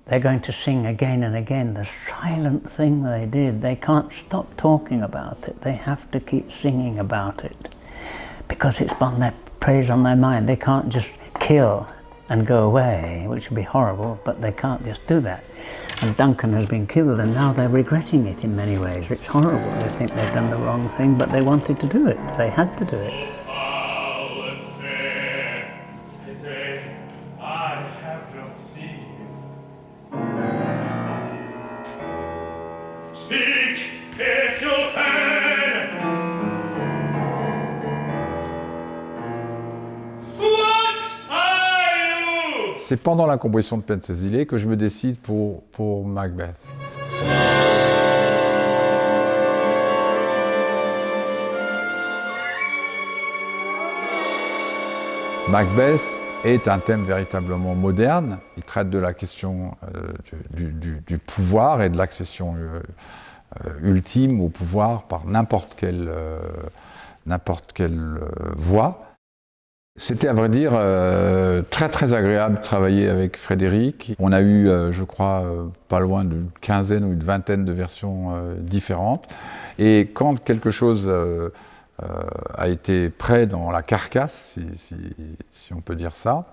they're going to sing again and again the silent thing they did. They can't stop talking about it. They have to keep singing about it because it's on their praise on their mind. They can't just kill and go away, which would be horrible, but they can't just do that. And Duncan has been killed and now they're regretting it in many ways. It's horrible. They think they've done the wrong thing, but they wanted to do it. They had to do it. C'est pendant la composition de Penthesilea que je me décide pour Macbeth. Macbeth est un thème véritablement moderne. Il traite de la question du pouvoir et de l'accession ultime au pouvoir par n'importe quelle voie. C'était à vrai dire très très agréable de travailler avec Frédéric. On a eu, je crois, pas loin d'une quinzaine ou une vingtaine de versions différentes. Et quand quelque chose a été prêt dans la carcasse, si on peut dire ça,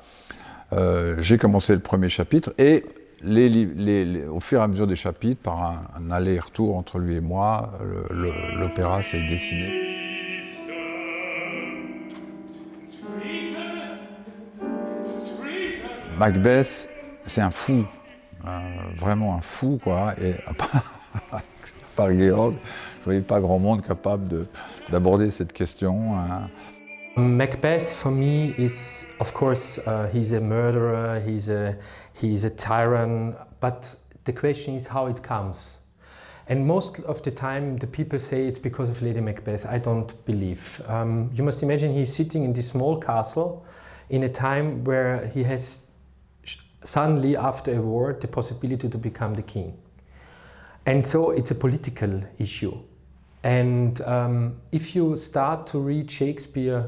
j'ai commencé le premier chapitre et au fur et à mesure des chapitres, par un aller-retour entre lui et moi, l'opéra s'est dessiné. Macbeth, c'est un fou, vraiment un fou, quoi. Et à part Georg, je ne voyais pas grand monde capable d'aborder cette question. Macbeth, for me, is of course he's a murderer, he's a tyrant, but the question is how it comes. And most of the time, the people say it's because of Lady Macbeth. I don't believe. You must imagine he's sitting in this small castle in a time where he has suddenly, after a war, the possibility to become the king. And so it's a political issue. And if you start to read Shakespeare,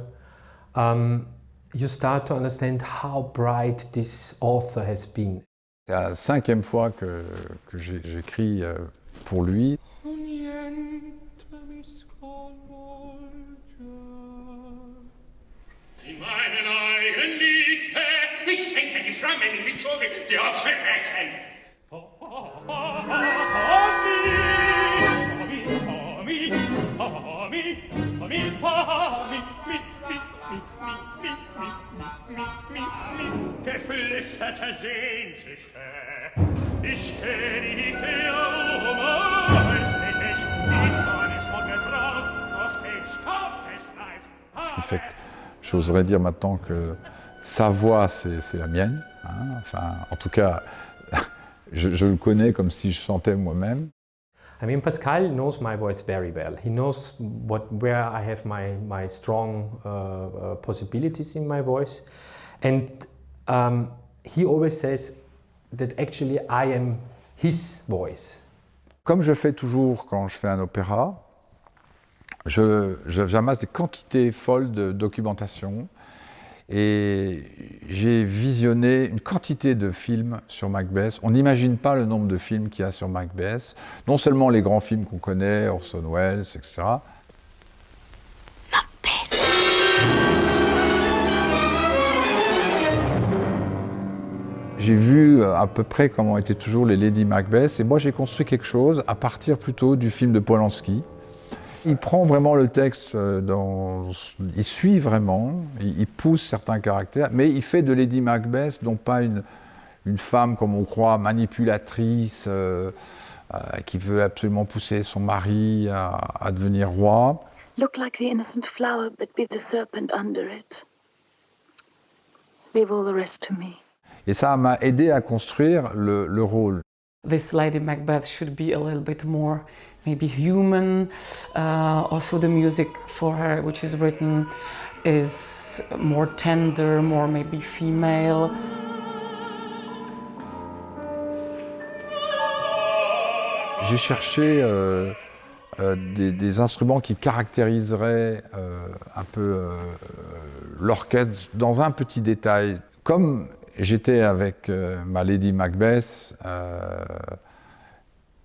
you start to understand how bright this author has been. C'est la 5e fois que j'écris pour lui. Geflüsterte Sehnsüchte, ich kenne die Theorie, nicht, die Tonne ist von getraut, durch den Staub geschleift. Ce qui fait que j'oserais dire maintenant que sa voix, c'est la mienne. Hein. Enfin, en tout cas, je le connais comme si je chantais moi-même. I mean, Pascal knows my voice very well. He knows where I have my strong possibilities in my voice. And he always says that actually I am his voice. Comme je fais toujours quand je fais un opéra, j'amasse des quantités folles de documentation et j'ai visionné une quantité de films sur Macbeth. On n'imagine pas le nombre de films qu'il y a sur Macbeth. Non seulement les grands films qu'on connaît, Orson Welles, etc. Macbeth. J'ai vu à peu près comment étaient toujours les Lady Macbeth et moi j'ai construit quelque chose à partir plutôt du film de Polanski. Il prend vraiment le texte, il suit vraiment, il pousse certains caractères, mais il fait de Lady Macbeth non pas une femme comme on croit, manipulatrice, qui veut absolument pousser son mari à devenir roi. Look like the innocent flower, but be the serpent under it. Leave all the rest to me. Et ça m'a aidé à construire le rôle. This Lady Macbeth should be a little bit more maybe human. Also the music for her, which is written, is more tender, more maybe female. J'ai cherché des instruments qui caractériseraient un peu l'orchestre dans un petit détail. Comme j'étais avec ma Lady Macbeth,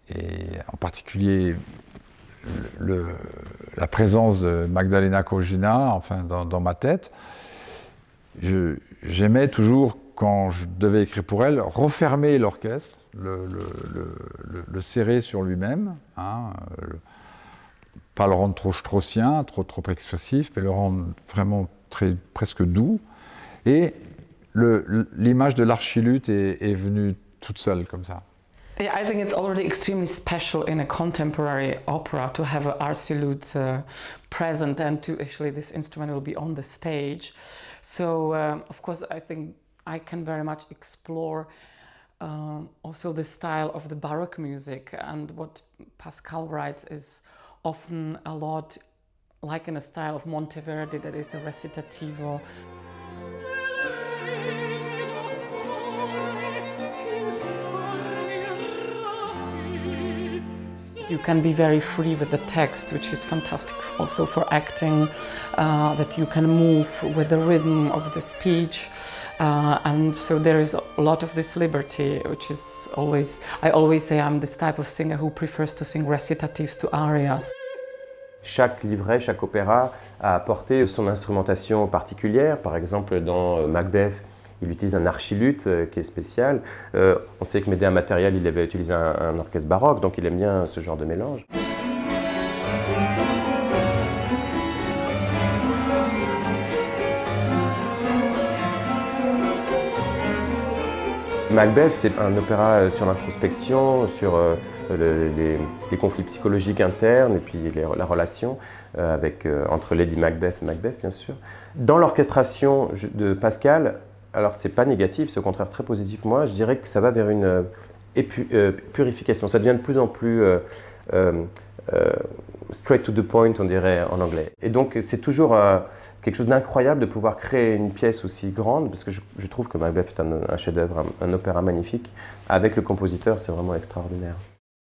et en particulier la présence de Magdalena Kojina, enfin dans ma tête. J'aimais toujours, quand je devais écrire pour elle, refermer l'orchestre, le serrer sur lui-même, hein, pas le rendre trop straussien, trop expressif, mais le rendre vraiment presque doux. Et l'image de l'archiluth est venue toute seule comme ça. Yeah, I think it's already extremely special in a contemporary opera to have an archiluth present and to actually this instrument will be on the stage. So of course I think I can very much explore also the style of the Baroque music, and what Pascal writes is often a lot like in a style of Monteverdi, that is the recitativo. You can be very free with the text, which is fantastic also for acting, that you can move with the rhythm of the speech, and so there is a lot of this liberty, which is always, I always say I'm this type of singer who prefers to sing recitatives to arias. Chaque livret, chaque opéra a apporté son instrumentation particulière. Par exemple, dans Macbeth, il utilise un archiluth qui est spécial. On sait que Médéa Matériel, il avait utilisé un orchestre baroque, donc il aime bien ce genre de mélange. Macbeth, c'est un opéra sur l'introspection, sur les conflits psychologiques internes et puis la relation entre Lady Macbeth et Macbeth, bien sûr. Dans l'orchestration de Pascal, alors c'est pas négatif, c'est au contraire très positif. Moi, je dirais que ça va vers une purification. Ça devient de plus en plus straight to the point, on dirait en anglais. Et donc c'est toujours quelque chose d'incroyable de pouvoir créer une pièce aussi grande, parce que je trouve que Macbeth est un chef-d'œuvre, un opéra magnifique. Avec le compositeur, c'est vraiment extraordinaire.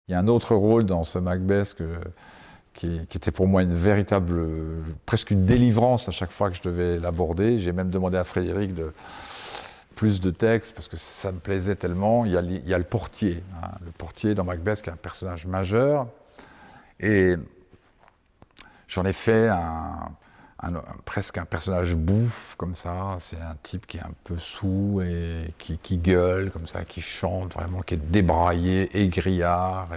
Il y a un autre rôle dans ce Macbeth qui était pour moi une véritable, presque une délivrance à chaque fois que je devais l'aborder. J'ai même demandé à Frédéric plus de textes, parce que ça me plaisait tellement. Il y a le portier, hein, le portier dans Macbeth, qui est un personnage majeur. Et j'en ai fait presque un personnage bouffe, comme ça. C'est un type qui est un peu saoul et qui gueule, comme ça, qui chante vraiment, qui est débraillé, égrillard.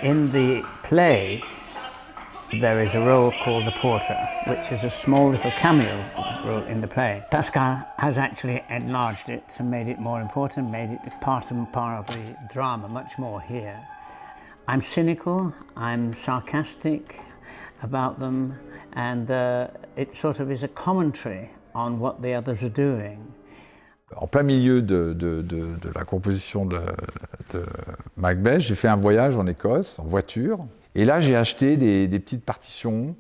In the play, there is a role called the porter, which is a small little cameo role in the play. Pascal has actually enlarged it and made it more important, made it part of the drama much more here. I'm cynical, I'm sarcastic about them, and it sort of is a commentary on what the others are doing. En plein milieu de la composition de Macbeth, j'ai fait un voyage en Écosse, en voiture. Et là, j'ai acheté des petites partitions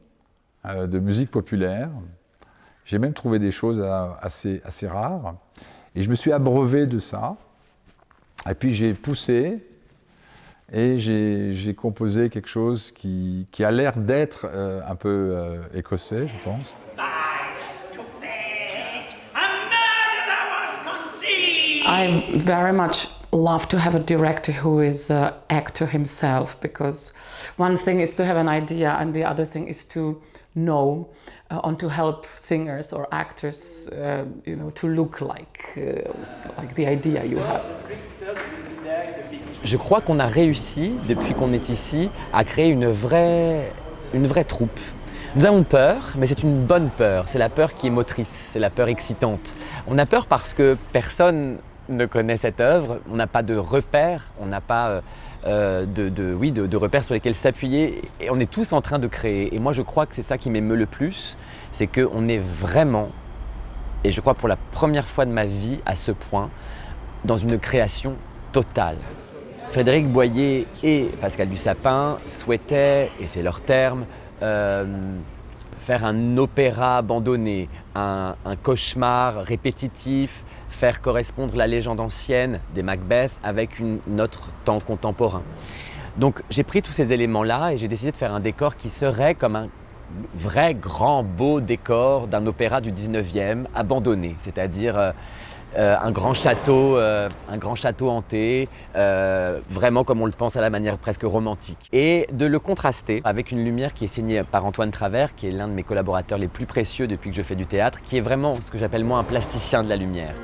de musique populaire. J'ai même trouvé des choses assez rares. Et je me suis abreuvé de ça. Et puis j'ai poussé et j'ai composé quelque chose qui a l'air d'être un peu écossais, je pense. I very much love to have a director who is an actor himself, because one thing is to have an idea and the other thing is to know and to help singers or actors, to look like the idea you have. Je crois qu'on a réussi, depuis qu'on est ici, à créer une vraie troupe. Nous avons peur, mais c'est une bonne peur. C'est la peur qui est motrice, c'est la peur excitante. On a peur parce que personne ne connaît cette œuvre, on n'a pas de repères, on n'a pas de repères sur lesquels s'appuyer, et on est tous en train de créer. Et moi je crois que c'est ça qui m'émeut le plus, c'est qu'on est vraiment, et je crois pour la première fois de ma vie à ce point, dans une création totale. Frédéric Boyer et Pascal Dussapin souhaitaient, et c'est leur terme, faire un opéra abandonné, un cauchemar répétitif, faire correspondre la légende ancienne des Macbeth avec notre temps contemporain. Donc j'ai pris tous ces éléments-là et j'ai décidé de faire un décor qui serait comme un vrai grand beau décor d'un opéra du 19e abandonné, c'est-à-dire un grand château hanté, vraiment comme on le pense à la manière presque romantique. Et de le contraster avec une lumière qui est signée par Antoine Travers, qui est l'un de mes collaborateurs les plus précieux depuis que je fais du théâtre, qui est vraiment ce que j'appelle moi un plasticien de la lumière.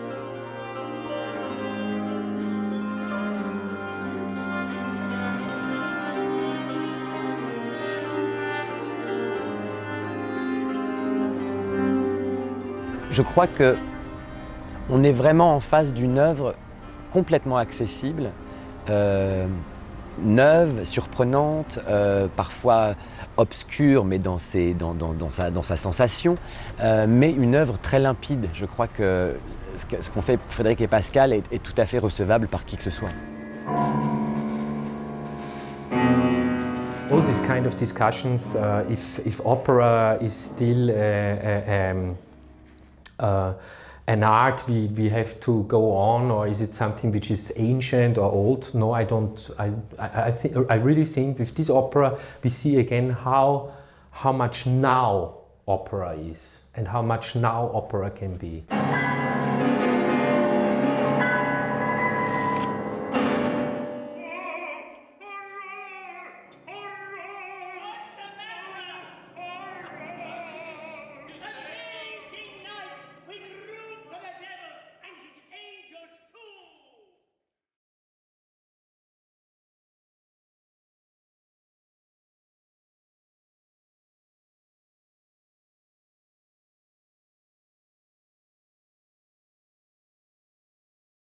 Je crois qu'on est vraiment en face d'une œuvre complètement accessible, neuve, surprenante, parfois obscure, mais dans sa sensation, mais une œuvre très limpide. Je crois que ce qu'ont fait Frédéric et Pascal est tout à fait recevable par qui que ce soit. All these kind of discussions, if opera is still an art we have to go on, or is it something which is ancient or old? No, I don't. I really think with this opera we see again how much now opera is and how much now opera can be.